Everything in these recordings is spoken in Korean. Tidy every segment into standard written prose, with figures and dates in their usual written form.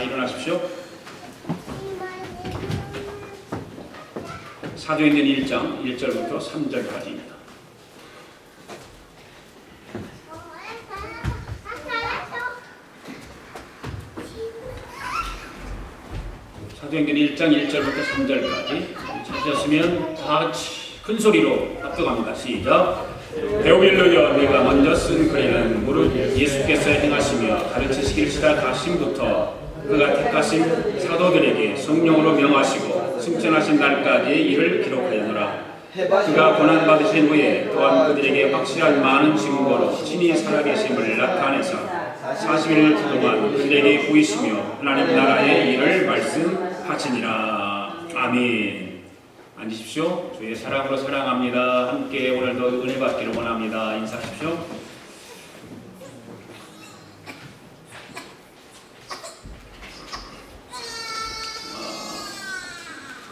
일어나십시오. 사도행전 1장 1절부터 3절까지입니다. 사도행전 1장 1절부터 3절까지 찾으셨으면 다 같이 큰 소리로 합독합니다. 시작. 데오빌로여, 내가 먼저 쓴 글에는 무릇 예수께서 행하시며 가르치시길 시작하심부터 그가 택하신 사도들에게 성령으로 명하시고 승천하신 날까지의 일을 기록하였노라. 그가 고난받으신 후에 또한 그들에게 확실한 많은 증거로 친히 살아계심을 나타내서 40일 동안 그들에게 보이시며 하나님 나라의 일을 말씀하시니라. 아멘. 앉으십시오. 주의 사랑으로 사랑합니다. 함께 오늘도 은혜 받기를 원합니다. 인사하십시오.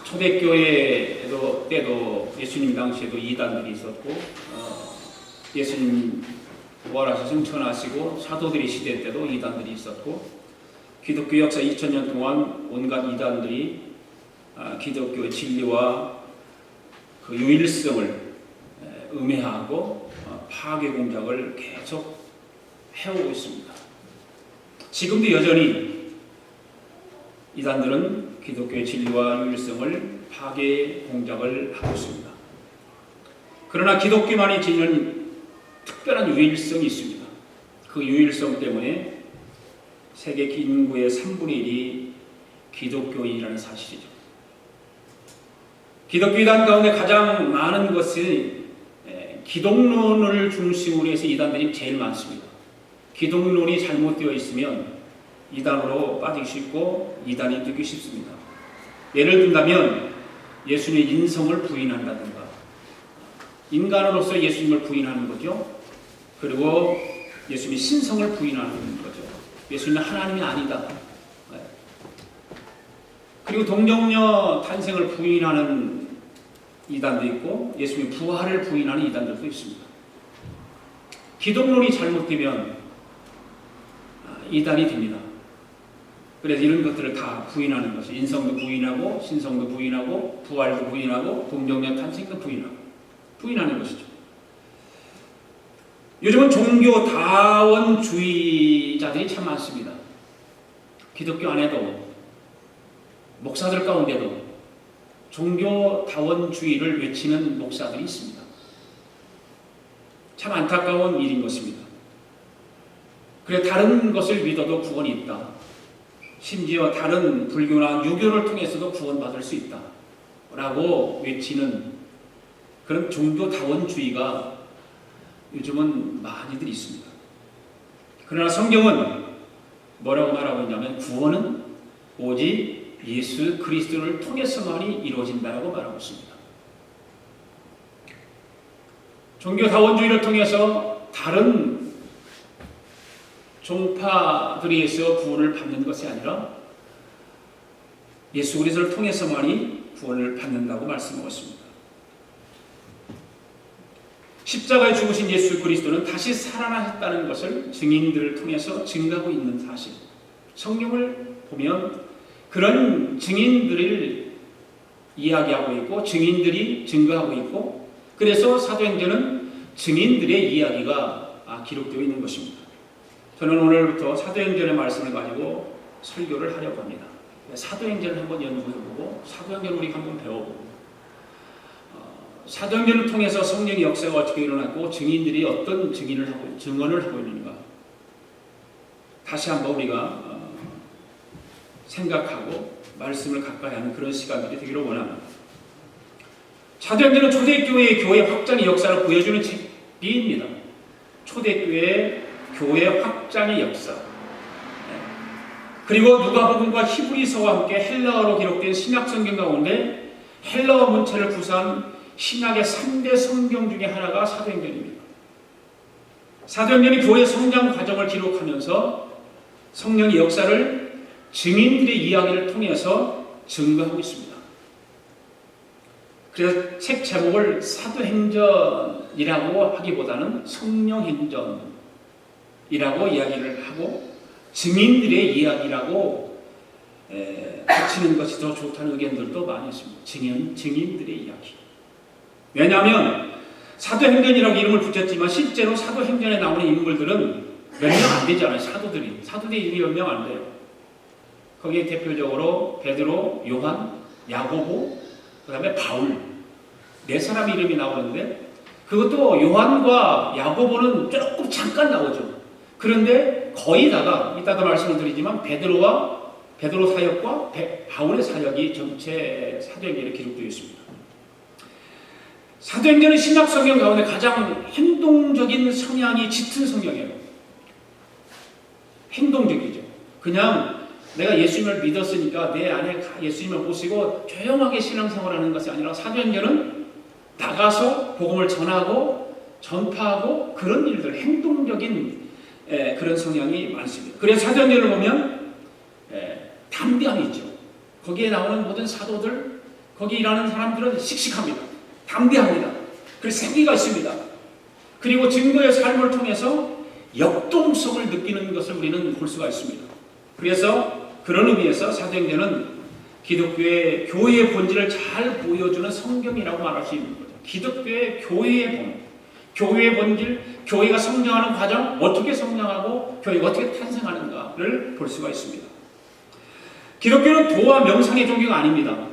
초대교회 때도 예수님 당시에도 이단들이 있었고, 예수님 부활하셔서 승천하시고 사도들이 시대 때도 이단들이 있었고, 기독교 역사 2000년 동안 온갖 이단들이 기독교의 진리와 그 유일성을 음해하고 파괴 공작을 계속 해오고 있습니다. 지금도 여전히 이단들은 기독교의 진리와 유일성을 파괴 공작을 하고 있습니다. 그러나 기독교만이 지닌 특별한 유일성이 있습니다. 그 유일성 때문에 세계 인구의 3분의 1이 기독교인이라는 사실이죠. 기독교 이단 가운데 가장 많은 것은 기독론을 중심으로 해서 이단들이 제일 많습니다. 기독론이 잘못되어 있으면 이단으로 빠지기 쉽고 이단이 되기 쉽습니다. 예를 든다면 예수님의 인성을 부인한다든가, 인간으로서 예수님을 부인하는 거죠. 그리고 예수님의 신성을 부인하는 거죠. 예수님은 하나님이 아니다. 그리고 동정녀 탄생을 부인하는 이단도 있고 예수님의 부활을 부인하는 이단들도 있습니다. 기독론이 잘못되면 이단이 됩니다. 그래서 이런 것들을 다 부인하는 것이, 인성도 부인하고 신성도 부인하고 부활도 부인하고 동정녀 탄생도 부인하는 것이죠. 요즘은 종교다원주의자들이 참 많습니다. 기독교 안에도 목사들 가운데도 종교다원주의를 외치는 목사들이 있습니다. 참 안타까운 일인 것입니다. 그래, 다른 것을 믿어도 구원이 있다. 심지어 다른 불교나 유교를 통해서도 구원받을 수 있다. 라고 외치는 그런 종교다원주의가 요즘은 많이들 있습니다. 그러나 성경은 뭐라고 말하고 있냐면 구원은 오직 예수 그리스도를 통해서만이 이루어진다라고 말하고 있습니다. 종교다원주의를 통해서 다른 종파들에서 구원을 받는 것이 아니라 예수 그리스도를 통해서만이 구원을 받는다고 말씀하고 있습니다. 십자가에 죽으신 예수 그리스도는 다시 살아나셨다는 것을 증인들을 통해서 증거하고 있는 사실. 성경을 보면 그런 증인들을 이야기하고 있고 증인들이 증거하고 있고, 그래서 사도행전은 증인들의 이야기가 기록되어 있는 것입니다. 저는 오늘부터 사도행전의 말씀을 가지고 설교를 하려고 합니다. 사도행전을 한번 연구해보고 사도행전을 우리 한번 배워보고, 사도행전을 통해서 성령의 역사가 어떻게 일어났고 증인들이 어떤 증언을 하고 있는가 다시 한번 우리가 생각하고 말씀을 가까이 하는 그런 시간들이 되기를 원합니다. 사도행전은 초대교회의 교회 확장의 역사를 보여주는 책입니다. 초대교회의 교회 확장의 역사. 그리고 누가복음과 히브리서와 함께 헬라어로 기록된 신약성경 가운데 헬라어 문체를 구사한 신약의 3대 성경 중에 하나가 사도행전입니다. 사도행전이 교회 성장 과정을 기록하면서 성령의 역사를 증인들의 이야기를 통해서 증거하고 있습니다. 그래서 책 제목을 사도행전이라고 하기보다는 성령행전이라고 이야기를 하고 증인들의 이야기라고 붙이는 것이 더 좋다는 의견들도 많이 있습니다. 증인들의 이야기. 왜냐하면 사도행전이라고 이름을 붙였지만 실제로 사도행전에 나오는 인물들은 몇 명 안 되지 않아요. 사도들 이름이 몇 명 안 돼요. 거기에 대표적으로 베드로, 요한, 야고보, 그 다음에 바울, 네 사람 이름이 나오는데 그것도 요한과 야고보는 조금 잠깐 나오죠. 그런데 거의 다가 이따가 말씀을 드리지만 베드로 사역과 바울의 사역이 전체 사도행전에 기록되어 있습니다. 사도행전은 신약 성경 가운데 가장 행동적인 성향이 짙은 성경이에요. 행동적이죠. 그냥 내가 예수님을 믿었으니까 내 안에 예수님을 모시고 조용하게 신앙생활하는 것이 아니라 사도행전은 나가서 복음을 전하고 전파하고 그런 일들, 행동적인 그런 성향이 많습니다. 그래서 사도행전을 보면 담대함이 있죠. 거기에 나오는 모든 사도들, 거기 일하는 사람들은 씩씩합니다. 담대합니다. 그래서 생기가 있습니다. 그리고 증거의 삶을 통해서 역동성을 느끼는 것을 우리는 볼 수가 있습니다. 그래서 그런 의미에서 사도행전은 기독교의 교회의 본질을 잘 보여주는 성경이라고 말할 수 있는 거죠. 기독교의 교회의 본질, 교회가 성장하는 과정, 어떻게 성장하고 교회가 어떻게 탄생하는가를 볼 수가 있습니다. 기독교는 도와 명상의 종교가 아닙니다.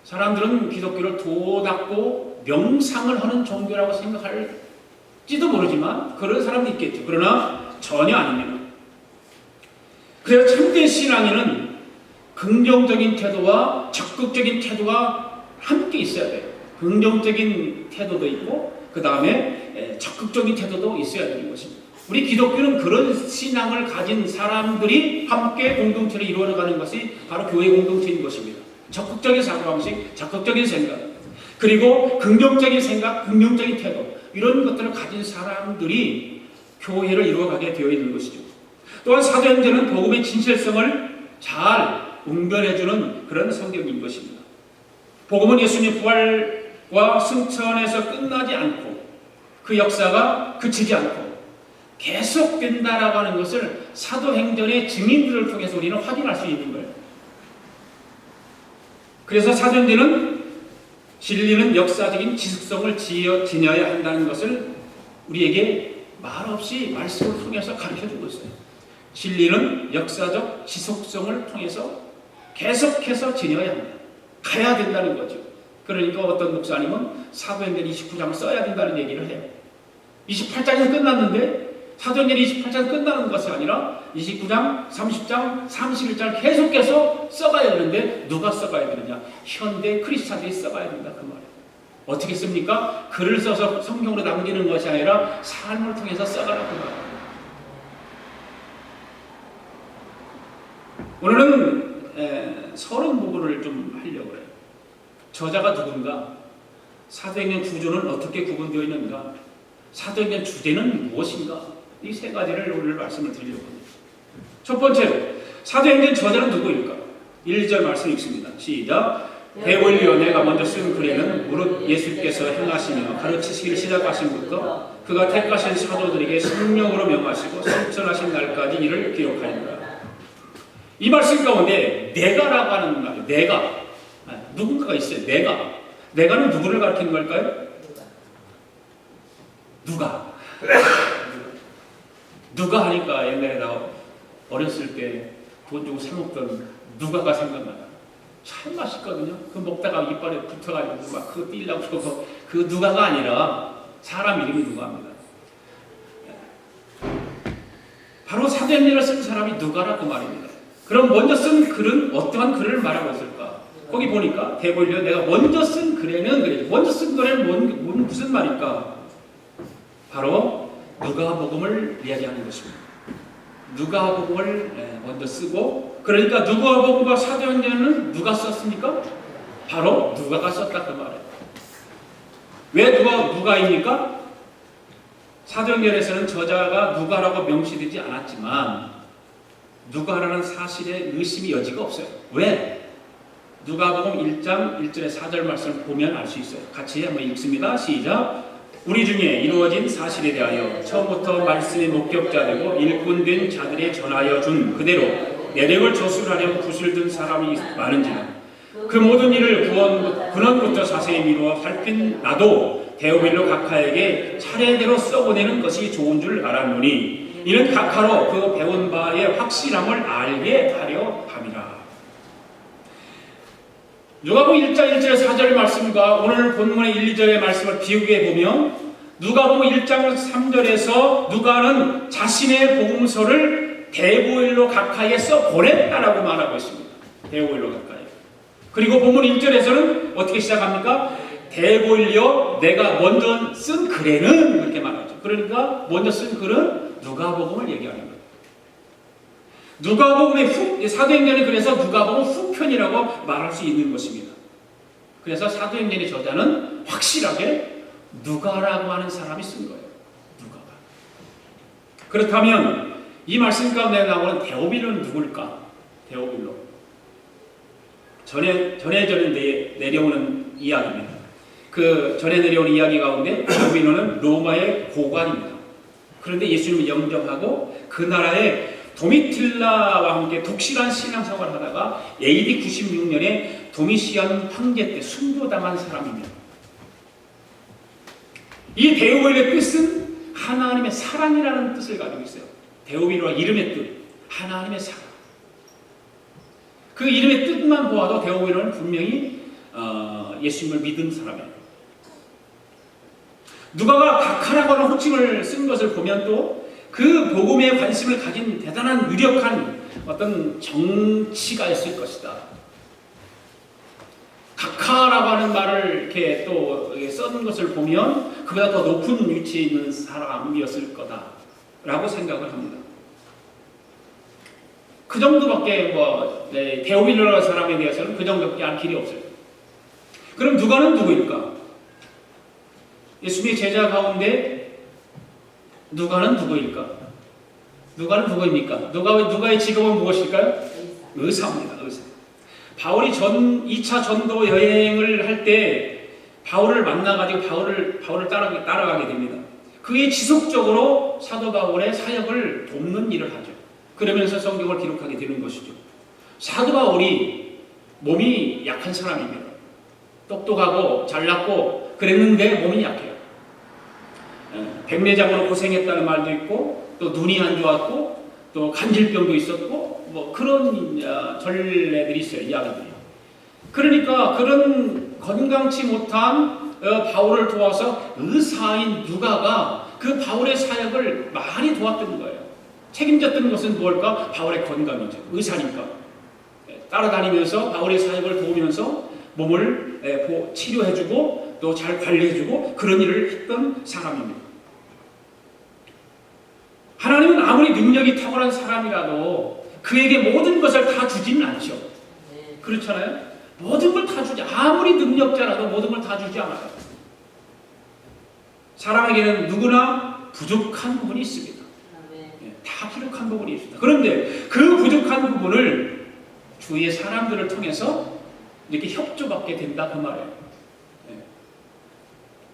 사람들은 기독교를 도닦고 명상을 하는 종교라고 생각할지도 모르지만 그런 사람도 있겠죠. 그러나 전혀 아닙니다. 그래서 참된 신앙인은 긍정적인 태도와 적극적인 태도가 함께 있어야 돼요. 긍정적인 태도도 있고 그 다음에 적극적인 태도도 있어야 되는 것입니다. 우리 기독교는 그런 신앙을 가진 사람들이 함께 공동체를 이루어가는 것이 바로 교회 공동체인 것입니다. 적극적인 사고방식, 적극적인 생각, 그리고 긍정적인 생각, 긍정적인 태도 이런 것들을 가진 사람들이 교회를 이루어가게 되어 있는 것이죠. 또한 사도행전은 복음의 진실성을 잘 웅변해주는 그런 성경인 것입니다. 복음은 예수님의 부활과 승천에서 끝나지 않고 그 역사가 그치지 않고 계속된다라고 하는 것을 사도행전의 증인들을 통해서 우리는 확인할 수 있는 거예요. 그래서 사도행전은 진리는 역사적인 지속성을 지녀야 한다는 것을 우리에게 말없이 말씀을 통해서 가르쳐주고 있어요. 진리는 역사적 지속성을 통해서 계속해서 지녀야 합니다. 가야 된다는 거죠. 그러니까 어떤 목사님은 사도행전 29장을 써야 된다는 얘기를 해요. 28장에서 끝났는데 사도행전 28장 끝나는 것이 아니라 29장, 30장, 31장을 계속해서 써가야 되는데 누가 써가야 되느냐? 현대 크리스찬들이 써가야 된다 그 말이에요. 어떻게 씁니까? 글을 써서 성경으로 남기는 것이 아니라 삶을 통해서 써가라 그 말이에요. 오늘은 서론 부분을 좀 하려고 해요. 저자가 누군가? 사도행전 구조는 어떻게 구분되어 있는가? 사도행전 주제는 무엇인가? 이 세 가지를 오늘 말씀을 드리려고 합니다. 첫 번째로 사도행전 저자는 누구일까? 1절 말씀 읽습니다. 시작. 베올리오 내가 먼저 쓴 글에는 무릇 예수께서 행하시며 가르치시기를 시작하신부터 그가 택하신 사도들에게 성령으로 명하시고 승천하신 날까지 이를 기록하였노라. 이 말씀 가운데 내가라고 하는 말이에요. 내가 누군가가 있어요. 내가는 누구를 가리키는 걸까요? 누가 하니까 옛날에 나 어렸을 때 돈 주고 사 먹던 누가가 생각나요. 참 맛있거든요. 그거 먹다가 이빨에 붙어가지고 막 그거 띄려고 그러고 그 누가가 아니라 사람 이름이 누가입니다. 바로 사도행전을 쓴 사람이 누가라 그 말입니다. 그럼 먼저 쓴 글은 어떠한 글을 말하고 있을까? 거기 보니까 대본료 내가 먼저 쓴 글에는 그래요. 먼저 쓴 글에는 무슨 말일까? 바로 누가복음을 이야기하는 것입니다. 누가복음을 먼저 쓰고 그러니까 누가복음과 사도행전은 누가 썼습니까? 바로 누가가 썼다 그 말이에요. 왜 누가입니까? 사도행전에서는 저자가 누가라고 명시되지 않았지만 누가라는 사실에 의심이 여지가 없어요. 왜? 누가복음 1장 1절에 4절 말씀을 보면 알 수 있어요. 같이 한번 읽습니다. 시작. 우리 중에 이루어진 사실에 대하여 처음부터 말씀의 목격자 되고 일꾼된 자들에 전하여 준 그대로 내력을 저술하려고 붓을 든 사람이 많은지라 그 모든 일을 근원부터 자세히 미루어 살핀 나도 데오빌로 각하에게 차례대로 써보내는 것이 좋은 줄 알았노니 이는 각하로 그 배운 바의 확실함을 알게 하려 함이라. 누가복음 1장 1절 4절 말씀과 오늘 본문의 1, 2절의 말씀을 비교해 보면 누가복음 1장 3절에서 누가는 자신의 복음서를 데오빌로 각하에게 써 보냈다라고 말하고 있습니다. 데오빌로 각하에. 그리고 본문 1절에서는 어떻게 시작합니까? 데오빌로 내가 먼저 쓴 글에는 그렇게 말하죠. 그러니까 먼저 쓴 글은 누가복음을 얘기하는 거예요. 누가복음의 사도행전이 그래서 누가복음 후편이라고 말할 수 있는 것입니다. 그래서 사도행전의 저자는 확실하게 누가라고 하는 사람이 쓴 거예요. 누가가. 그렇다면 이 말씀 가운데 나오는 데오빌로는 누굴까? 데오빌로. 전에 내려오는 이야기입니다. 그 전에 내려오는 이야기 가운데 데오빌로는 로마의 고관입니다. 그런데 예수님을 영접하고 그 나라의 도미틸라와 함께 독실한 신앙생활을 하다가 AD 96년에 도미시안 황제 때 순교당한 사람입니다. 이 데오빌로의 뜻은 하나님의 사랑이라는 뜻을 가지고 있어요. 데오빌로와 이름의 뜻, 하나님의 사랑. 그 이름의 뜻만 보아도 데오빌로는 분명히 예수님을 믿은 사람이에요. 누가가 각하라고 하는 호칭을 쓴 것을 보면 또 그 복음에 관심을 가진 대단한 유력한 어떤 정치가 있을 것이다. 각하라고 하는 말을 이렇게 또 써는 것을 보면 그보다 더 높은 위치에 있는 사람이었을 거다라고 생각을 합니다. 그 정도밖에 데오빌로라는 사람에 대해서는 그 정도밖에 알 길이 없어요. 그럼 누가는 누구일까? 예수님의 제자 가운데 누가는 누구일까? 누가는 누구입니까? 누가의 직업은 무엇일까요? 의사입니다. 의사. 바울이 2차 전도 여행을 할 때 바울을 만나가지고 바울을 따라가게 됩니다. 그의 지속적으로 사도 바울의 사역을 돕는 일을 하죠. 그러면서 성경을 기록하게 되는 것이죠. 사도 바울이 몸이 약한 사람입니다. 똑똑하고 잘났고 그랬는데 몸이 약해요. 백내장으로 고생했다는 말도 있고 또 눈이 안 좋았고 또 간질병도 있었고 뭐 그런 전례들이 있어요. 이야기들이. 그러니까 그런 건강치 못한 바울을 도와서 의사인 누가가 그 바울의 사역을 많이 도왔던 거예요. 책임졌던 것은 무엇일까? 바울의 건강이죠. 의사니까. 따라다니면서 바울의 사역을 도우면서 몸을 치료해주고 또 잘 관리해주고 그런 일을 했던 사람입니다. 하나님은 아무리 능력이 탁월한 사람이라도 그에게 모든 것을 다 주지는 않죠. 그렇잖아요? 모든 걸 다 주지. 아무리 능력자라도 모든 걸 다 주지 않아요. 사람에게는 누구나 부족한 부분이 있습니다. 다 부족한 부분이 있습니다. 그런데 그 부족한 부분을 주위의 사람들을 통해서 이렇게 협조받게 된다 그 말이에요.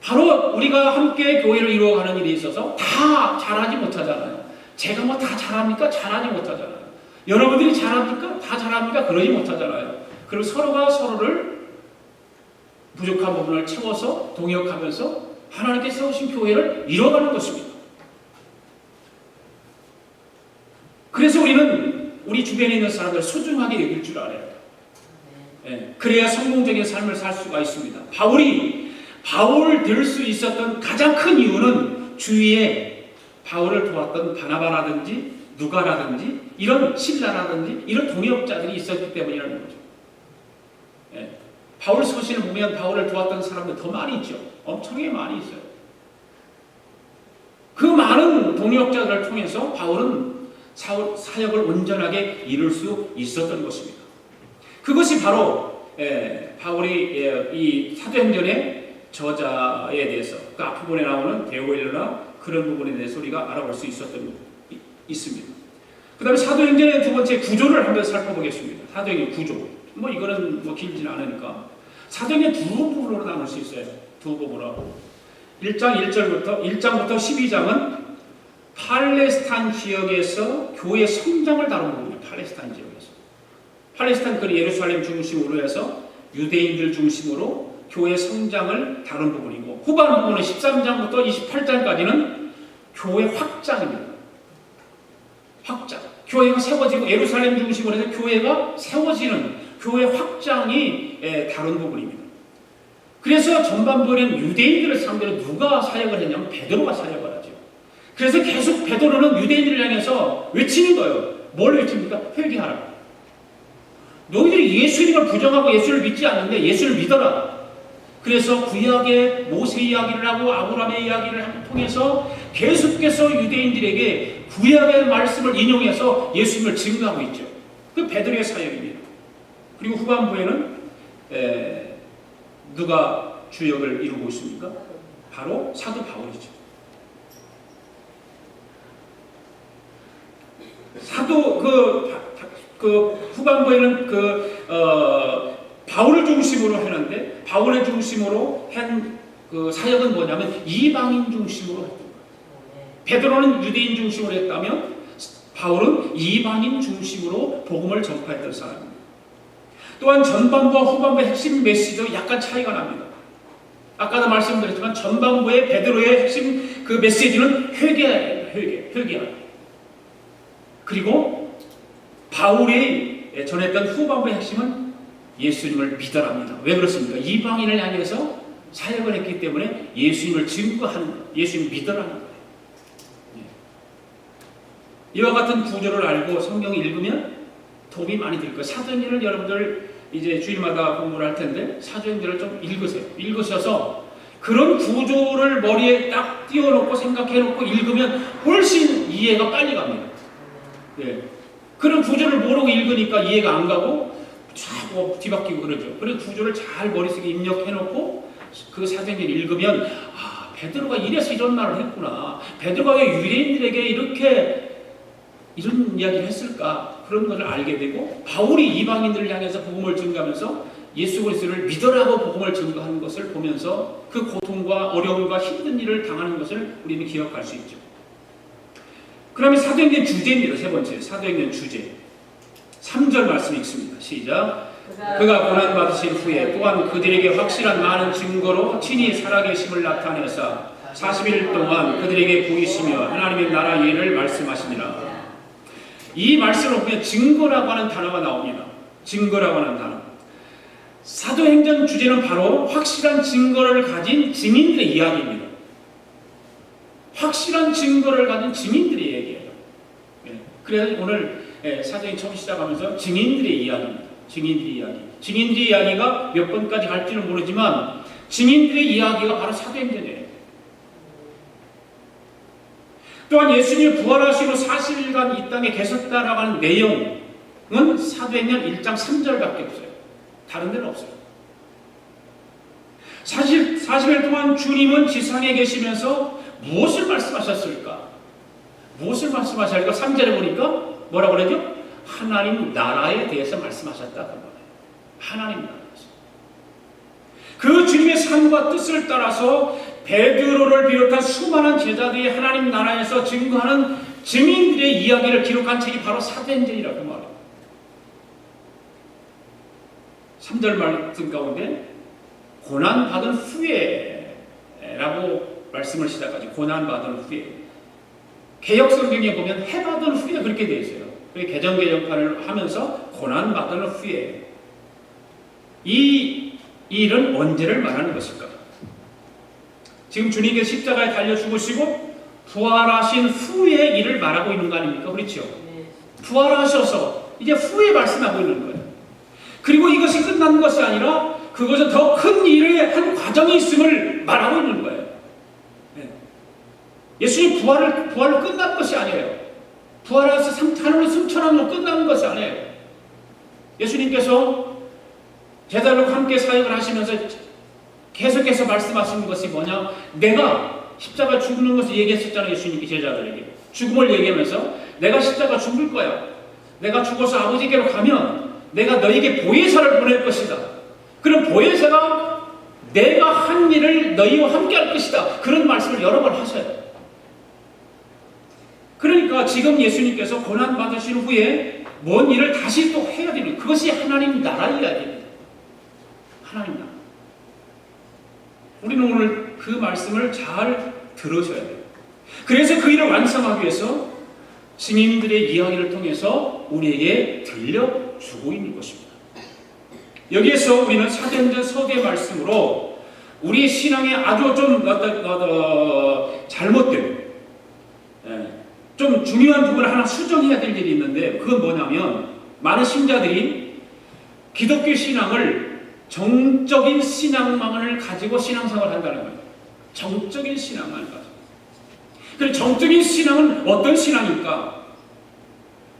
바로 우리가 함께 교회를 이루어가는 일에 있어서 다 잘하지 못하잖아요. 제가 뭐 다 잘합니까? 잘하지 못하잖아요. 여러분들이 잘합니까? 다 잘합니까? 그러지 못하잖아요. 그리고 서로가 서로를 부족한 부분을 채워서 동역하면서 하나님께 세우신 교회를 이뤄가는 것입니다. 그래서 우리는 우리 주변에 있는 사람들을 소중하게 여길 줄 알아요. 그래야 성공적인 삶을 살 수가 있습니다. 바울 될 수 있었던 가장 큰 이유는 주위에 바울을 도왔던 바나바라든지 누가라든지 이런 신라라든지 이런 동역자들이 있었기 때문이라는 거죠. 바울 서신을 보면 바울을 도왔던 사람들 더 많이 있죠. 엄청나게 많이 있어요. 그 많은 동역자들을 통해서 바울은 사역을 온전하게 이룰 수 있었던 것입니다. 그것이 바로 바울이 이 사도행전의 저자에 대해서 그 앞부분에 나오는 데오빌로나 그런 부분에 대해서 우리가 알아볼 수 있습니다. 그 다음에 사도행전의 두 번째 구조를 한번 살펴보겠습니다. 사도행전 구조. 이거는 길지는 않으니까. 사도행전 두 부분으로 나눌 수 있어요. 두 부분으로. 1장부터 12장은 팔레스타인 지역에서 교회 성장을 다루는 부분이에요. 팔레스타인 지역에서. 팔레스타인 그 예루살렘 중심으로 해서 유대인들 중심으로 교회 성장을 다룬 부분이고, 후반 부분은 13장부터 28장까지는 교회 확장입니다. 확장. 교회가 세워지고 예루살렘 중심으로 해서 교회가 세워지는 교회 확장이 다룬 부분입니다. 그래서 전반부에는 유대인들을 상대로 누가 사역을 했냐면 베드로가 사역을 하죠. 그래서 계속 베드로는 유대인들을 향해서 외치는 거예요. 뭘 외칩니까? 회개하라. 너희들이 예수님을 부정하고 예수를 믿지 않는데 예수를 믿어라. 그래서 구약의 모세 이야기를 하고 아브라함의 이야기를 통해서 계속해서 유대인들에게 구약의 말씀을 인용해서 예수님을 증거하고 있죠. 그 베드로의 사역입니다. 그리고 후반부에는 누가 주역을 이루고 있습니까? 바로 사도 바울이죠. 사도 그 후반부에는 바울을 중심으로 했는데, 바울의 중심으로 한 그 사역은 뭐냐면 이방인 중심으로 했던 거예요. 베드로는 유대인 중심으로 했다면 바울은 이방인 중심으로 복음을 전파했던 사람입니다. 또한 전반부와 후반부의 핵심 메시지도 약간 차이가 납니다. 아까도 말씀드렸지만 전반부의 베드로의 핵심 그 메시지는 회개하라. 그리고 바울이 전했던 후반부의 핵심은 예수님을 믿어랍니다. 왜 그렇습니까? 이방인을 향해서 사역을 했기 때문에 예수님을 증거하는 것, 예수님을 믿어라는 거예요. 이와 같은 구조를 알고 성경을 읽으면 도움이 많이 될 거예요. 사도행전을 여러분들 이제 주일마다 공부를 할 텐데 사도행전을 좀 읽으세요. 읽으셔서 그런 구조를 머리에 딱 띄워놓고 생각해놓고 읽으면 훨씬 이해가 빨리 갑니다. 네. 그런 구조를 모르고 읽으니까 이해가 안 가고 자꾸 뒤바뀌고 그러죠. 그런 구조를 잘 머릿속에 입력해놓고 그 사도행전을 읽으면 베드로가 이래서 이런 말을 했구나. 베드로가 왜 유대인들에게 이런 이야기를 했을까? 그런 것을 알게 되고, 바울이 이방인들을 향해서 복음을 증거하면서 예수 그리스도를 믿으라고 복음을 증거하는 것을 보면서 그 고통과 어려움과 힘든 일을 당하는 것을 우리는 기억할 수 있죠. 그러면 사도행전 주제입니다. 세 번째, 사도행전 주제. 3절 말씀 읽습니다. 시작. 그가 고난받으신 후에 또한 그들에게 확실한 많은 증거로 친히 살아계심을 나타내사 40일 동안 그들에게 보이시며 하나님의 나라 예를 말씀하시니라. 이 말씀을 보면 증거라고 하는 단어가 나옵니다. 증거라고 하는 단어. 사도행전 주제는 바로 확실한 증거를 가진 증인들의 이야기입니다. 확실한 증거를 가진 증인들의 얘기예요. 그래서 오늘 사도행전 처음 시작하면서 증인들의 이야기입니다. 증인들의 이야기. 증인들의 이야기가 몇 번까지 갈지는 모르지만 증인들의 이야기가 바로 사도행전이에요. 또한 예수님이 부활하시고 40일간 이 땅에 계셨다라고 하는 내용은 사도행전 1장 3절밖에 없어요. 다른 데는 없어요. 사실 40일 동안 주님은 지상에 계시면서 무엇을 말씀하셨을까? 무엇을 말씀하실까? 3절에 보니까 뭐라고 그러죠? 하나님 나라에 대해서 말씀하셨다. 하나님 나라에서. 그 주님의 삶과 뜻을 따라서 베드로를 비롯한 수많은 제자들이 하나님 나라에서 증거하는 증인들의 이야기를 기록한 책이 바로 사도행전이라고 말해요. 3절 말씀 가운데 고난받은 후에라고 말씀을 시작하죠. 고난받은 후에. 개역성경에 보면 해받은 후에 그렇게 되어 있어요. 개정개정판을 하면서 고난받은 후에. 이 일은 언제를 말하는 것일까? 지금 주님께서 십자가에 달려 죽으시고 부활하신 후에 일을 말하고 있는 거 아닙니까? 그렇죠? 부활하셔서 이제 후에 말씀하고 있는 거예요. 그리고 이것이 끝난 것이 아니라 그것은 더 큰 일의 한 과정이 있음을 말하고 있는 거예요. 예수님 부활로 끝난 것이 아니에요. 부활해서 하늘로 승천함으로 끝나는 것이 아니에요. 예수님께서 제자들과 함께 사역을 하시면서 계속해서 말씀하시는 것이 뭐냐? 내가 십자가 죽는 것을 얘기했었잖아요. 예수님께 제자들에게. 죽음을 얘기하면서 내가 십자가 죽을 거야. 내가 죽어서 아버지께로 가면 내가 너에게 보혜사를 보낼 것이다. 그런 보혜사가 내가 한 일을 너희와 함께 할 것이다. 그런 말씀을 여러 번 하셔요. 그러니까 지금 예수님께서 고난받으신 후에 뭔 일을 다시 또 해야 되는, 그것이 하나님 나라 이야기입니다. 하나님 나라. 우리는 오늘 그 말씀을 잘 들으셔야 돼요. 그래서 그 일을 완성하기 위해서 스님들의 이야기를 통해서 우리에게 들려주고 있는 것입니다. 여기에서 우리는 사도행전 서두의 말씀으로 우리의 신앙에 아주 좀 잘못된, 좀 중요한 부분을 하나 수정해야 될 일이 있는데, 그건 뭐냐면 많은 신자들이 기독교 신앙을 정적인 신앙만을 가지고 신앙생활을 한다는 거예요. 정적인 신앙만을 가지고. 그럼 정적인 신앙은 어떤 신앙일까?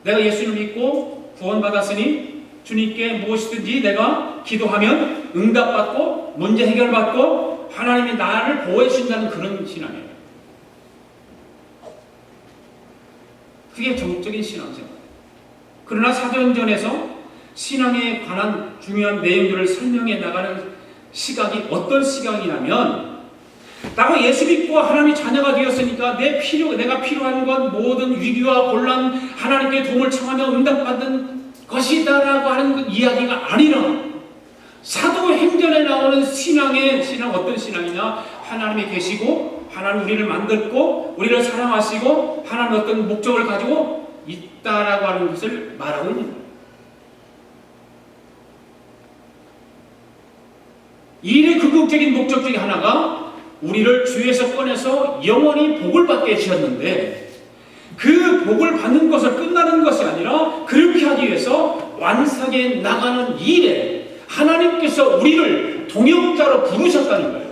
내가 예수를 믿고 구원받았으니 주님께 무엇이든지 내가 기도하면 응답받고 문제 해결받고 하나님이 나를 보호해 주신다는 그런 신앙이에요. 그게 정적인 신앙생활. 그러나 사도행전에서 신앙에 관한 중요한 내용들을 설명해 나가는 시각이 어떤 시각이냐면, 나가 예수 믿고 하나님의 자녀가 되었으니까 내가 필요한 건 모든 위기와 곤란, 하나님께 도움을 청하며 응답받는 것이다라고 하는 그 이야기가 아니라, 사도행전에 나오는 신앙 어떤 신앙이냐? 하나님이 계시고 하나님 우리를 만들고 우리를 사랑하시고 하나님 어떤 목적을 가지고 있다라고 하는 것을 말하고 있는 거예요. 이 일의 궁극적인 목적 중에 하나가 우리를 주에서 꺼내서 영원히 복을 받게 해주셨는데, 그 복을 받는 것을 끝나는 것이 아니라 그렇게 하기 위해서 완성해 나가는 일에 하나님께서 우리를 동역자로 부르셨다는 거예요.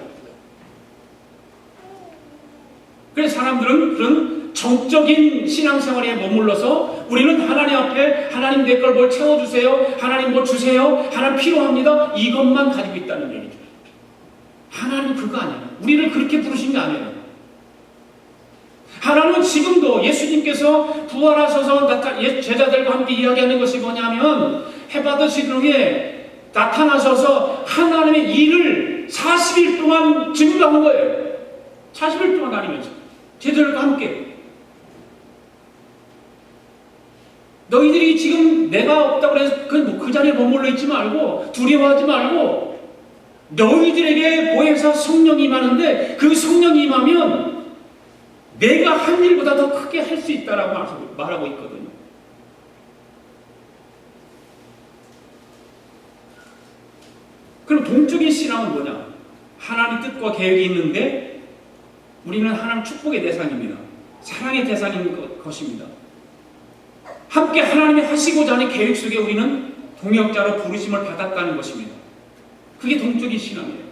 그래서 사람들은 그런 정적인 신앙생활에 머물러서 우리는 하나님 앞에 하나님 내 걸 뭘 채워주세요, 하나님 뭐 주세요, 하나님 필요합니다, 이것만 가지고 있다는 얘기죠. 하나님은 그거 아니에요. 우리를 그렇게 부르신 게 아니에요. 하나님은 지금도 예수님께서 부활하셔서 제자들과 함께 이야기하는 것이 뭐냐면, 해받으신 후에 나타나셔서 하나님의 일을 40일 동안 증거한 거예요. 40일 동안 다니면서 제자들과 함께. 너희들이 지금 내가 없다고 해서 그 자리에 머물러 있지 말고 두려워하지 말고 너희들에게 보혜사 성령이 임하는데, 그 성령이 임하면 내가 한 일보다 더 크게 할 수 있다라고 말하고 있거든요. 그럼 동적인 신앙은 뭐냐? 하나님 뜻과 계획이 있는데 우리는 하나님 축복의 대상입니다. 사랑의 대상인 것입니다. 함께 하나님이 하시고자 하는 계획 속에 우리는 동역자로 부르심을 받았다는 것입니다. 그게 동적인 신앙이에요.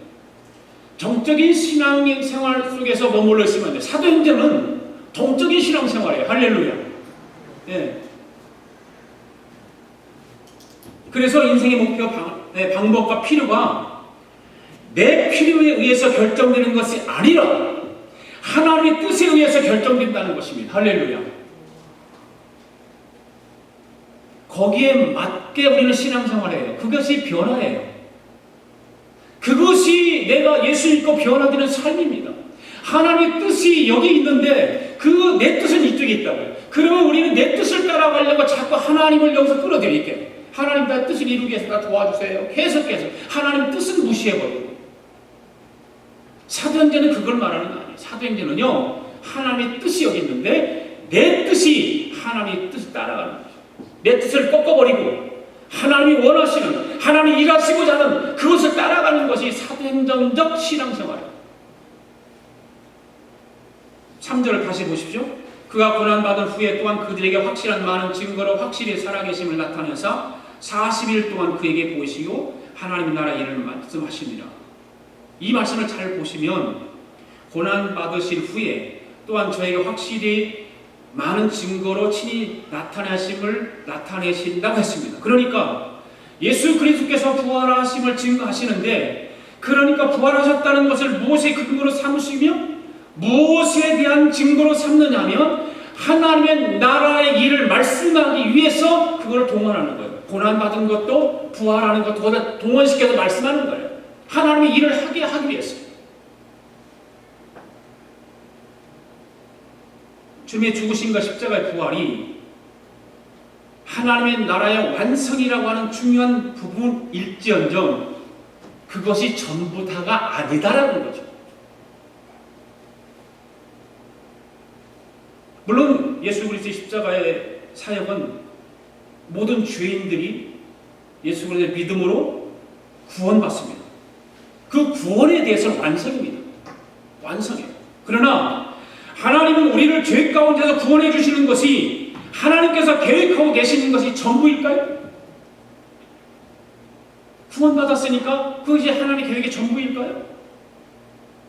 정적인 신앙생활 속에서 머물러 있으면 안 돼요. 사도행전은 동적인 신앙생활이에요. 할렐루야. 예. 그래서 인생의 목표, 방법과 필요가 내 필요에 의해서 결정되는 것이 아니라 하나님의 뜻에 의해서 결정된다는 것입니다. 할렐루야. 거기에 맞게 우리는 신앙생활해요. 그것이 변화예요. 그것이 내가 예수 믿고 변화되는 삶입니다. 하나님의 뜻이 여기 있는데 그 내 뜻은 이쪽에 있다고요. 그러면 우리는 내 뜻을 따라가려고 자꾸 하나님을 여기서 끌어들일게요. 하나님 나 뜻을 이루기 위해서 나 도와주세요. 계속해서 하나님 뜻은 무시해버리고. 사도행전은 그걸 말하는 거 아니에요. 사도행전은요, 하나님의 뜻이 여기 있는데 내 뜻이 하나님의 뜻을 따라가는 거죠. 내 뜻을 꺾어버리고 하나님이 원하시는, 하나님이 일하시고자 하는 그것을 따라가는 것이 사도행전적 신앙생활이에요. 3절을 다시 보십시오. 그가 고난받은 후에 또한 그들에게 확실한 많은 증거로 확실히 살아계심을 나타내사 40일 동안 그에게 보이시고 하나님의 나라 일을 말씀하시니라. 이 말씀을 잘 보시면 고난받으신 후에 또한 저에게 확실히 많은 증거로 친히 나타내신다고 했습니다. 그러니까 예수 그리스도께서 부활하심을 증거하시는데, 그러니까 부활하셨다는 것을 무엇의 근거로 삼으시며 무엇에 대한 증거로 삼느냐면 하나님의 나라의 일을 말씀하기 위해서 그걸 동원하는 거예요. 고난받은 것도 부활하는 것도 동원시켜서 말씀하는 거예요. 하나님의 일을 하기 위해서. 주님의 죽으심과 십자가의 부활이 하나님의 나라의 완성이라고 하는 중요한 부분일지언정 그것이 전부 다가 아니다라는 거죠. 물론 예수 그리스도의 십자가의 사역은 모든 죄인들이 예수 그리스도의 믿음으로 구원받습니다. 그 구원에 대해서는 완성입니다. 완성이에요. 그러나 하나님은 우리를 죄 가운데서 구원해 주시는 것이 하나님께서 계획하고 계시는 것이 전부일까요? 구원받았으니까 그것이 하나님의 계획의 전부일까요?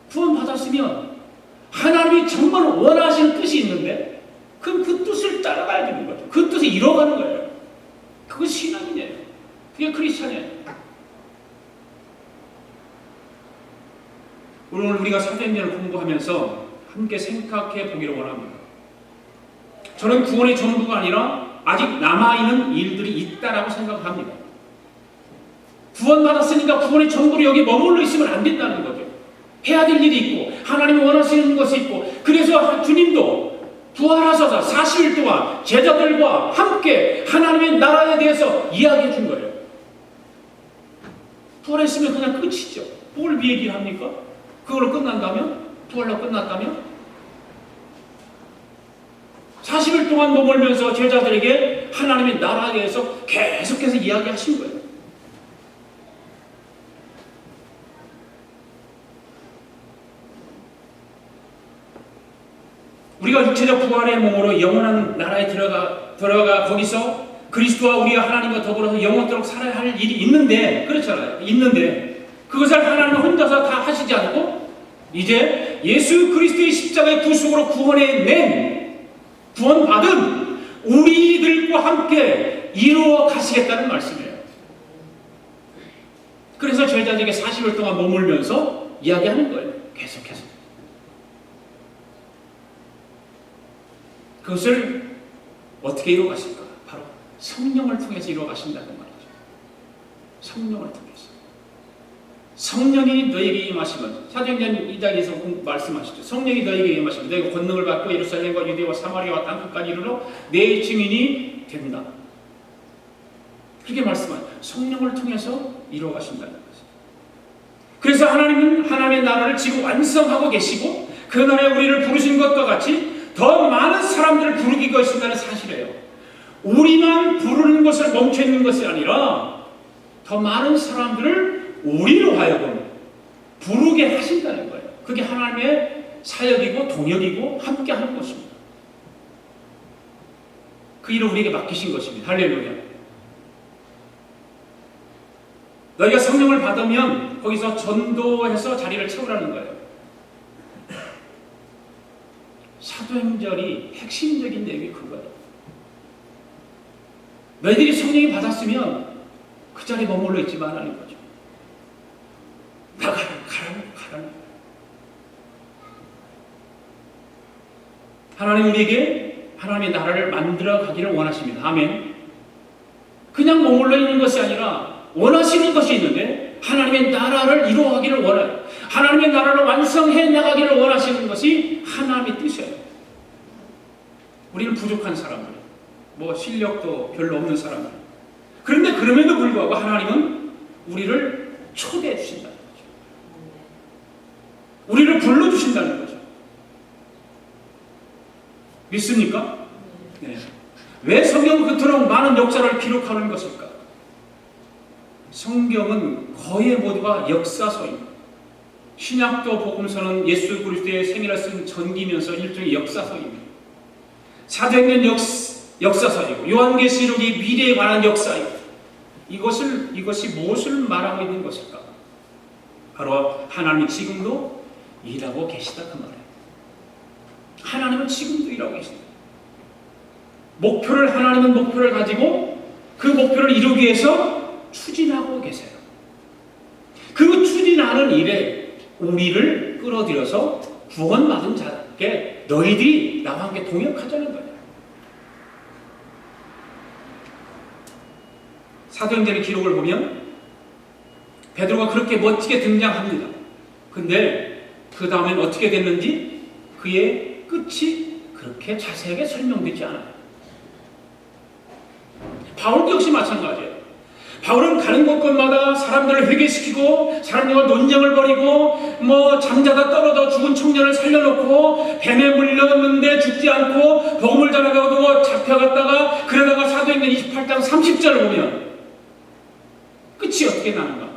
구원받았으면 하나님이 정말 원하시는 뜻이 있는데 그럼 그 뜻을 따라가야 되는 거죠. 그 뜻을 이뤄가는 거예요. 그것이 신앙이에요. 그게 크리스찬이에요. 오늘 우리가 사도행전을 공부하면서 함께 생각해 보기를 원합니다. 저는 구원의 전부가 아니라 아직 남아있는 일들이 있다라고 생각합니다. 구원받았으니까 구원의 전부로 여기 머물러 있으면 안 된다는 거죠. 해야 될 일이 있고 하나님이 원하시는 것이 있고 그래서 주님도 부활하셔서 40일 동안 제자들과 함께 하나님의 나라에 대해서 이야기해 준 거예요. 부활했으면 그냥 끝이죠. 뭘 얘기를 합니까? 그걸로 끝난다면? 부활로 끝났다면? 40일 동안 머물면서 제자들에게 하나님의 나라에 대해서 계속해서 이야기하신 거예요. 우리가 육체적 부활의 몸으로 영원한 나라에 들어가 거기서 그리스도와 우리가 하나님과 더불어서 영원토록 살아야 할 일이 있는데 그렇잖아요. 있는데 그것을 하나님은 혼자서 다 하시지 않고 이제 예수 그리스도의 십자가의 구속으로 구원받은 우리들과 함께 이루어 가시겠다는 말씀이에요. 그래서 제자들에게 40일 동안 머물면서 이야기하는 거예요. 계속해서. 그것을 어떻게 이루어 가실까? 바로 성령을 통해서 이루어 가신다는 말이죠. 성령을 통해서. 성령이 너에게 임하시면 사도행전 2장에서 말씀하시죠. 성령이 너에게 임하시면 너희가 권능을 받고 예루살렘과 유대와 사마리아와 땅끝까지 이르러 내 증인이 된다. 그렇게 말씀하죠. 성령을 통해서 이루어 가신다는 거죠. 그래서 하나님은 하나님의 나라를 지금 완성하고 계시고 그 나라에 우리를 부르신 것과 같이 더 많은 사람들을 부르기 것이라는 사실이에요. 우리만 부르는 것을 멈춰 있는 것이 아니라 더 많은 사람들을 우리로 하여금 부르게 하신다는 거예요. 그게 하나님의 사역이고 동역이고 함께 하는 것입니다. 그 일을 우리에게 맡기신 것입니다. 할렐루야. 너희가 성령을 받으면 거기서 전도해서 자리를 채우라는 거예요. 사도행전이 핵심적인 내용이 그거예요. 너희들이 성령이 받았으면 그 자리에 머물러 있지 말라는 거죠. 가라는. 하나님 우리에게 하나님의 나라를 만들어 가기를 원하십니다. 아멘. 그냥 머물러 있는 것이 아니라 원하시는 것이 있는데 하나님의 나라를 이루어가기를 원해요. 하나님의 나라를 완성해 나가기를 원하시는 것이 하나님의 뜻이에요. 우리는 부족한 사람들, 실력도 별로 없는 사람들. 그런데 그럼에도 불구하고 하나님은 우리를 초대해 주신다는 거죠. 우리를 불러주신다는 거죠. 믿습니까? 네. 왜 성경은 그토록 많은 역사를 기록하는 것일까? 성경은 거의 모두가 역사서입니다. 신약도 복음서는 예수 그리스도의 생애를 쓴 전기면서 일종의 역사서입니다. 사도행전 역사서이고 요한계시록이 미래에 관한 역사이고 이것이 무엇을 말하고 있는 것일까? 바로 하나님이 지금도 일하고 계시다 그 말이에요. 하나님은 지금도 일하고 계신다. 하나님은 목표를 가지고 그 목표를 이루기 위해서 추진하고 계세요. 그 추진하는 일에 우리를 끌어들여서 구원받은 자께 너희들이 나와 함께 동역하자는 거예요. 사도행전의 기록을 보면 베드로가 그렇게 멋지게 등장합니다. 근데 그 다음엔 어떻게 됐는지 그의 끝이 그렇게 자세하게 설명되지 않아요. 바울도 역시 마찬가지예요. 바울은 가는 곳곳마다 사람들을 회개시키고 사람들과 논쟁을 벌이고 잠자다 떨어져 죽은 청년을 살려놓고 뱀에 물렸는데 죽지 않고 복음을 전하다가도 잡혀갔다가 그러다가 사도행전 28장 30절을 보면 끝이 어떻게 나는가?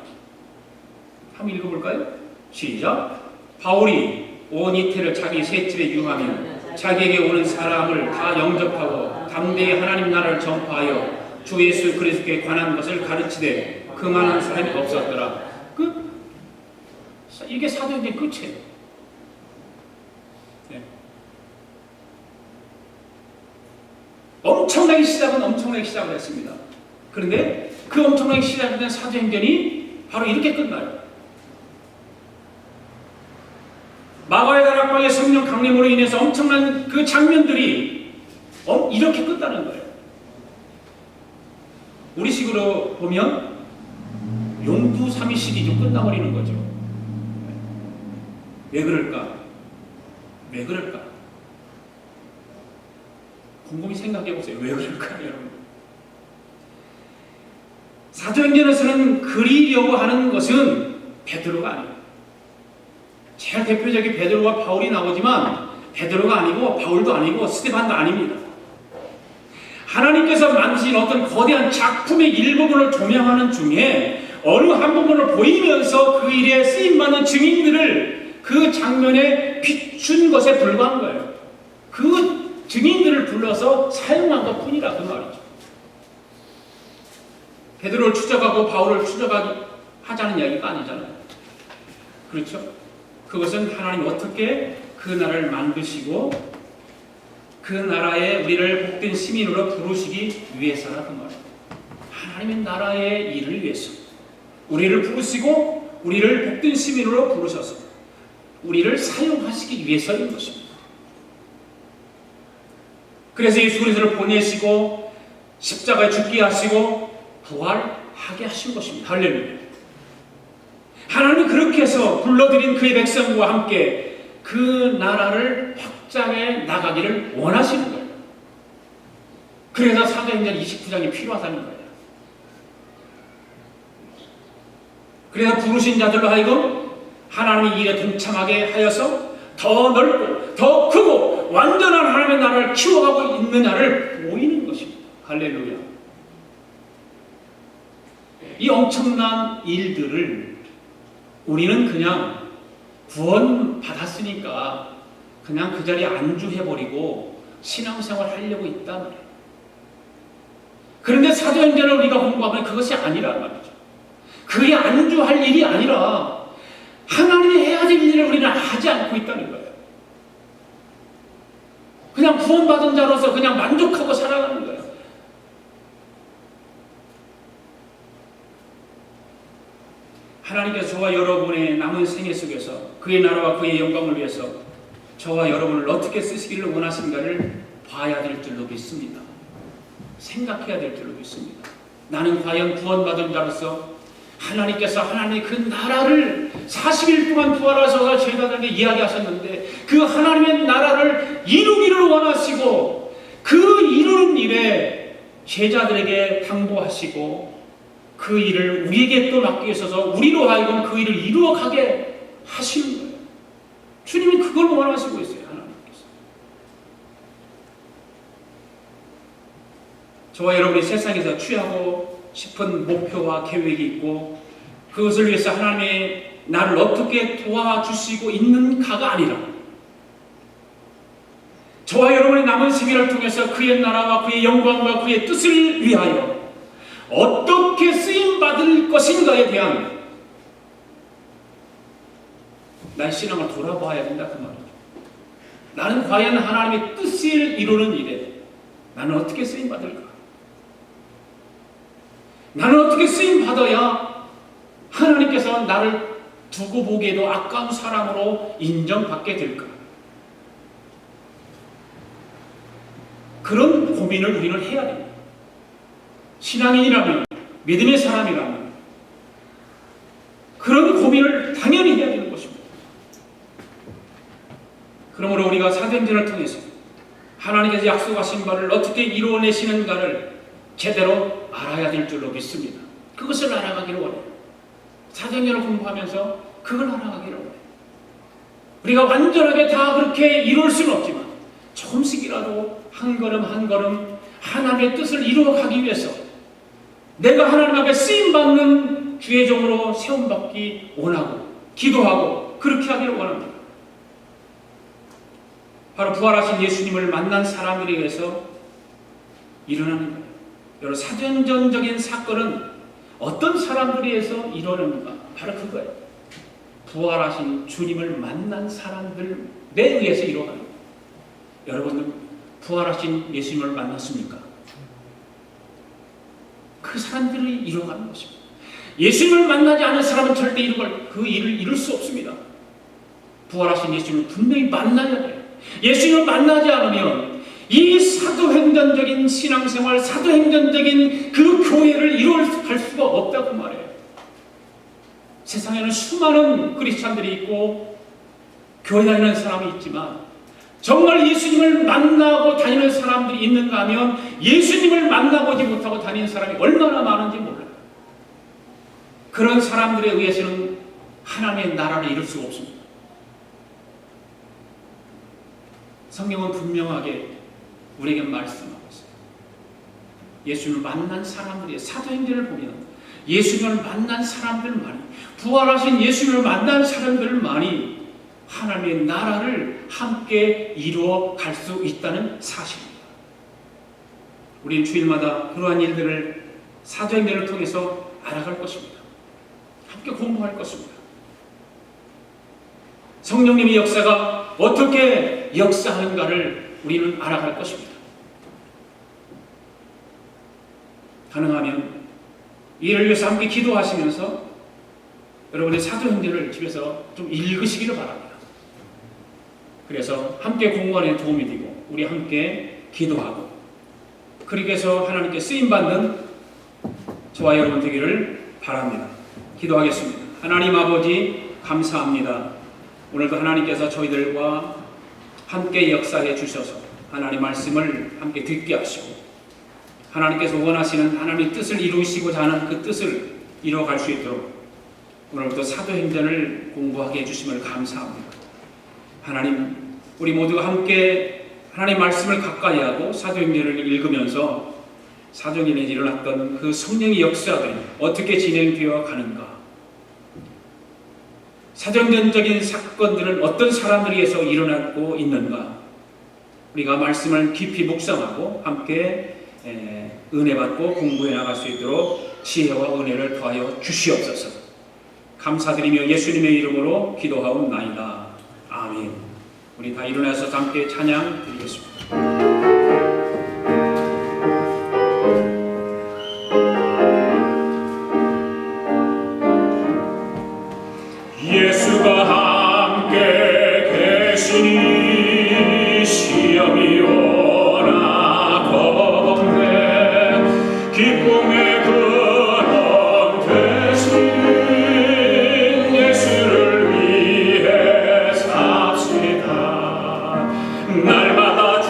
한번 읽어볼까요? 시작. 바울이 온 이태를 자기 셋집에 유하며 자기에게 오는 사람을 다 영접하고 담대히 하나님 나라를 전파하여 주 예수 그리스도께 관한 것을 가르치되 그만한 사람이 없었더라. 이게 사도행전 끝이에요. 네. 엄청나게 시작을 했습니다. 그런데 그 엄청나게 시작된 사도행전이 바로 이렇게 끝나요. 마가의 다락방의 성령 강림으로 인해서 엄청난 그 장면들이 이렇게 끝나는 거예요. 우리식으로 보면 용두삼이 시리즈 끝나버리는 거죠. 왜 그럴까? 왜 그럴까? 곰곰이 생각해 보세요. 왜 그럴까, 여러분? 사도행전에서는 그리려고 하는 것은 베드로가 아니에요. 제일 대표적인 베드로와 바울이 나오지만 베드로가 아니고 바울도 아니고 스데반도 아닙니다. 하나님께서 만드신 어떤 거대한 작품의 일부분을 조명하는 중에 어느 한 부분을 보이면서 그 일에 쓰임받는 증인들을 그 장면에 비춘 것에 불과한 거예요. 그 증인들을 불러서 사용한 것 뿐이라 그 말이죠. 베드로를 추적하고 바울을 추적하자는 이야기가 아니잖아요. 그렇죠? 그것은 하나님 어떻게 그 나라를 만드시고 그 나라에 우리를 복된 시민으로 부르시기 위해서라 그 말이에요. 하나님의 나라의 일을 위해서 우리를 부르시고 우리를 복된 시민으로 부르셔서 우리를 사용하시기 위해서인 것입니다. 그래서 예수 그리스도를 보내시고 십자가에 죽게 하시고 부활하게 하신 것입니다. 할렐루야. 하나님이 그렇게 해서 불러들인 그의 백성과 함께 그 나라를 확장해 나가기를 원하시는 거예요. 그래서 사도행전 29장이 필요하다는 거예요. 그래서 부르신 자들로 하여금 하나님의 일에 동참하게 하여서 더 넓고 더 크고 완전한 하나님의 나라를 키워가고 있느냐를 보이는 것입니다. 할렐루야. 이 엄청난 일들을 우리는 그냥 구원 받았으니까 그냥 그 자리에 안주해버리고 신앙생활 하려고 있단 말이에요. 그런데 사도행전을 우리가 공부하면 그것이 아니란 말이죠. 그게 안주할 일이 아니라 하나님이 해야 될 일을 우리는 하지 않고 있다는 거예요. 그냥 구원받은 자로서 그냥 만족하고 살아가는 거예요. 하나님께서 저와 여러분의 남은 생애 속에서 그의 나라와 그의 영광을 위해서 저와 여러분을 어떻게 쓰시기를 원하신가를 봐야 될 줄로 믿습니다. 생각해야 될 줄로 믿습니다. 나는 과연 구원받은 자로서 하나님께서 하나님의 그 나라를 40일 동안 부활하셔서 제자들에게 이야기하셨는데 그 하나님의 나라를 이루기를 원하시고 그 이루는 일에 제자들에게 당부하시고 그 일을 우리에게 또 맡기셔서 우리로 하여금 그 일을 이루어가게 하시는 거예요. 주님이 그걸 원하시고 있어요. 하나님께서. 저와 여러분이 세상에서 취하고 싶은 목표와 계획이 있고 그것을 위해서 하나님의 나를 어떻게 도와주시고 있는가가 아니라 저와 여러분의 남은 생애를 통해서 그의 나라와 그의 영광과 그의 뜻을 위하여 어떻게 쓰임받을 것인가에 대한 난 신앙을 돌아봐야 된다 그 말이죠. 나는 과연 하나님의 뜻을 이루는 일에 나는 어떻게 쓰임받을까? 나는 어떻게 쓰임받아야 하나님께서 나를 두고 보기에도 아까운 사람으로 인정받게 될까? 그런 고민을 우리는 해야 됩니다. 신앙인이라면, 믿음의 사람이라면 그런 고민을 당연히 해야 되는 것입니다. 그러므로 우리가 사도행전을 통해서 하나님께서 약속하신 바를 어떻게 이루어내시는가를 제대로 알아야 될 줄로 믿습니다. 그것을 알아가기를 원해요. 사도행전을 공부하면서 그걸 알아가기를 원해요. 우리가 완전하게 다 그렇게 이룰 수는 없지만 조금씩이라도 한 걸음 한 걸음 하나님의 뜻을 이루어가기 위해서 내가 하나님 앞에 쓰임받는 주의 종으로 세움받기 원하고 기도하고 그렇게 하기를 원합니다. 바로 부활하신 예수님을 만난 사람들에 의해서 일어나는 거예요. 여러분, 사전적인 사건은 어떤 사람들에 의해서 일어납니까? 바로 그거예요. 부활하신 주님을 만난 사람들에 의해서 일어나는 거예요. 여러분들 부활하신 예수님을 만났습니까? 그 사람들이 이뤄가는 것입니다. 예수님을 만나지 않은 사람은 절대 그 일을 이룰 수 없습니다. 부활하신 예수님을 분명히 만나야 돼요. 예수님을 만나지 않으면 이 사도행전적인 신앙생활, 사도행전적인 그 교회를 이루어갈 수가 없다고 말해요. 세상에는 수많은 크리스찬들이 있고 교회 다니는 사람이 있지만 정말 예수님을 만나고 다니는 사람들이 있는가 하면 예수님을 만나보지 못하고 다니는 사람이 얼마나 많은지 몰라요. 그런 사람들에 의해서는 하나님의 나라를 이룰 수가 없습니다. 성경은 분명하게 우리에게 말씀하고 있어요. 예수님을 만난 사람들의 사도행전을 보면 예수님을 만난 사람들만이, 부활하신 예수님을 만난 사람들만이 하나님의 나라를 함께 이루어 갈 수 있다는 사실입니다. 우리는 주일마다 그러한 일들을 사도행전을 통해서 알아갈 것입니다. 함께 공부할 것입니다. 성령님의 역사가 어떻게 역사하는가를 우리는 알아갈 것입니다. 가능하면 이를 위해서 함께 기도하시면서 여러분의 사도행전을 집에서 좀 읽으시기를 바랍니다. 그래서 함께 공부하는 데 도움이 되고 우리 함께 기도하고 그렇게 해서 하나님께 쓰임받는 저와 여러분 되기를 바랍니다. 기도하겠습니다. 하나님 아버지 감사합니다. 오늘도 하나님께서 저희들과 함께 역사해 주셔서 하나님 말씀을 함께 듣게 하시고 하나님께서 원하시는 하나님의 뜻을 이루시고자 하는 그 뜻을 이루어갈 수 있도록 오늘부터 사도행전을 공부하게 해주심을 감사합니다. 하나님, 우리 모두가 함께 하나님 말씀을 가까이 하고 사도행전을 읽으면서 사도행전에 일어났던 그 성령의 역사들이 어떻게 진행되어 가는가, 사도행전적인 사건들은 어떤 사람들에 의해서 일어나고 있는가, 우리가 말씀을 깊이 묵상하고 함께 은혜 받고 공부해 나갈 수 있도록 지혜와 은혜를 더하여 주시옵소서. 감사드리며 예수님의 이름으로 기도하옵나이다. 아멘. 우리 다 일어나서 함께 찬양 드리겠습니다. 예수가 함께 계시니 시험이 오나 겁내 기쁨의 근원 되신 예수를 위해 삽시다. 날마다 주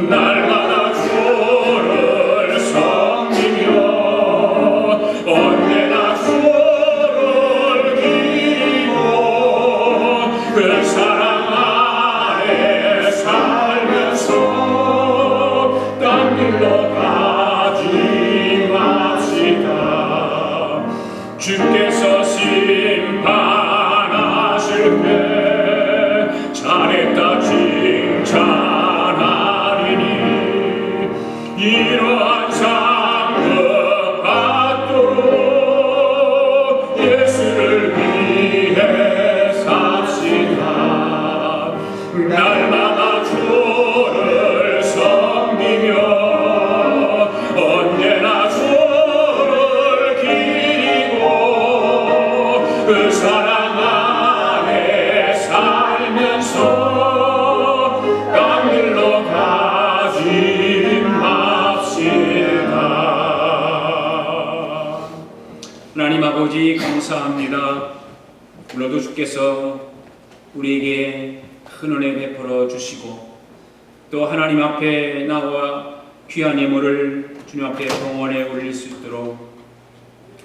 날마다 주를 섬기며 언제나 주를 기리고 그 사랑 안에 살면서 딴 길로 가지 맙시다. 주께서 심판하실 때 잘했다 칭찬하리니 이러한 상급 받도록 예수를 위해 삽시다. 날마다 주를 섬기며 언제나 주를 기리고 그 사랑 안에 살면서 딴 길로 가지 맙시다. 하나님 아버지 감사합니다. 오늘도 주께서 우리에게 큰 은혜 베풀어 주시고 또 하나님 앞에 나와 귀한 예물을 주님 앞에 봉헌에 올릴 수 있도록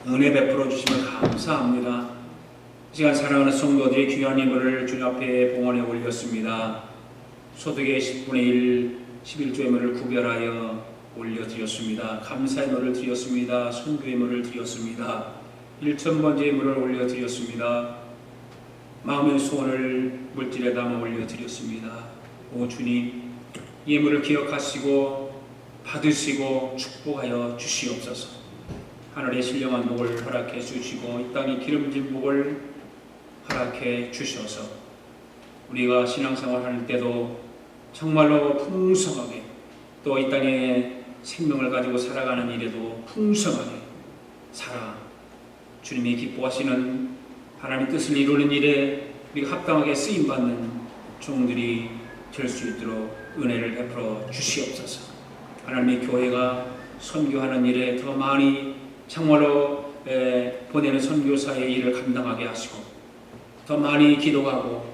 은혜 베풀어 주시면 감사합니다. 이 시간 사랑하는 성도들이 귀한 예물을 주님 앞에 봉헌에 올렸습니다. 소득의 10분의 1, 11조 예물을 구별하여 올려드렸습니다. 감사의 예물을 드렸습니다. 선교 예물을 드렸습니다. 1,000번째 예물을 올려드렸습니다. 마음의 소원을 물질에 담아 올려드렸습니다. 오 주님, 예물을 기억하시고 받으시고 축복하여 주시옵소서. 하늘의 신령한 복을 허락해 주시고 이 땅의 기름진 복을 허락해 주셔서 우리가 신앙생활 할 때도 정말로 풍성하게 또 이 땅에 생명을 가지고 살아가는 일에도 풍성하게 살아 주님이 기뻐하시는 하나님 뜻을 이루는 일에 우리가 합당하게 쓰임받는 종들이 될 수 있도록 은혜를 베풀어 주시옵소서. 하나님의 교회가 선교하는 일에 더 많이 정말로 보내는 선교사의 일을 감당하게 하시고 더 많이 기도하고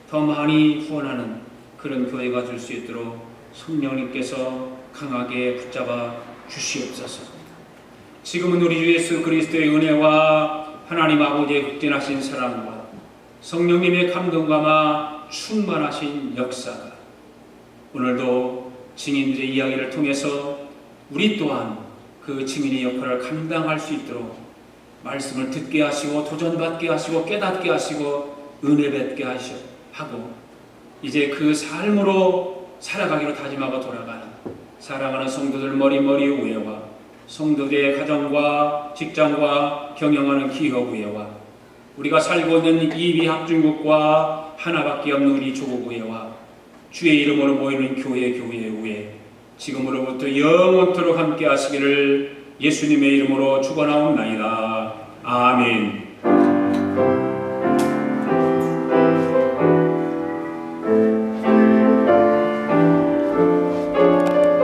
더 많이 후원하는 그런 교회가 될 수 있도록 성령님께서 강하게 붙잡아 주시옵소서. 지금은 우리 주 예수 그리스도의 은혜와 하나님 아버지의 극진하신 사랑과 성령님의 감동감화 충만하신 역사가 오늘도 증인들의 이야기를 통해서 우리 또한 그 증인의 역할을 감당할 수 있도록 말씀을 듣게 하시고 도전받게 하시고 깨닫게 하시고 은혜 뵙게 하고 이제 그 삶으로 살아가기로 다짐하고 돌아가는 사랑하는 성도들 머리머리 우애와 성도들의 가정과 직장과 경영하는 기업 우애와 우리가 살고 있는 이 미합중국과 하나밖에 없는 우리 조국 우애와 주의 이름으로 모이는 교회의 우애 지금으로부터 영원토록 함께 하시기를 예수님의 이름으로 축원하옵나이다. 아멘.